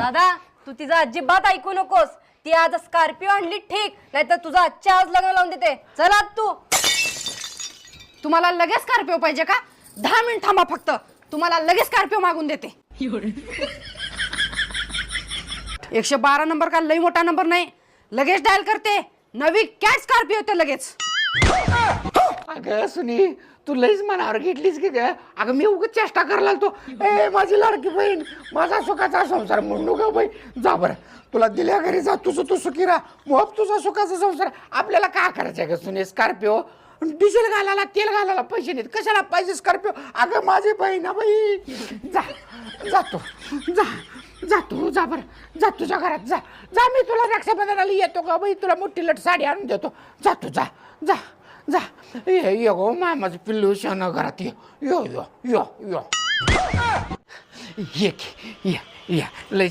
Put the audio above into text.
दादा तू तिचा अजिबात ऐकू नकोस. ती आज स्कॉर्पिओ आणली ठीक, नाहीतर तुझं आजच्या आज लग्न लावून देते. चल आज तू. तुम्हाला लगेच स्कॉर्पिओ पाहिजे का? 10 मिनिट थांबा फक्त, तुम्हाला लगेच स्कॉर्पिओ मागून देते. 112 नंबर का लई मोठा नंबर नाही, लगेच डायल करते. नवी कॅट स्कॉर्पिओ येते लगेच. अगं सुनी, तू लईच मनावर घेतलीस की ग. अगं मी उगाच चेष्टा करायला तो. ए माझी लाडकी बहीण, माझा सुखाचा संसार म्हणू ग बाई. जा बरं, तुला दिल्या घरी जा, तुझं तू सुखी राहा. मग तुझा सुखाचा संसार. आपल्याला काय करायचं ग सुनी? स्कॉर्पिओ डिझेल घालायला, तेल घालायला पैसे नाहीत, कशाला पाहिजे स्कॉर्पिओ? अगं माझी बहीण बाई. जा जातो, जा तू, जा बरं, जा तुझ्या घरात जा. जा, मी तुला रक्षाबंधनाला येतो का बाई, तुला मोठी लट साडी आणून देतो. जा तू, जा जा जा. ये गो मामाचं पिल्लू शान घरात. यो यो यो यो ये लय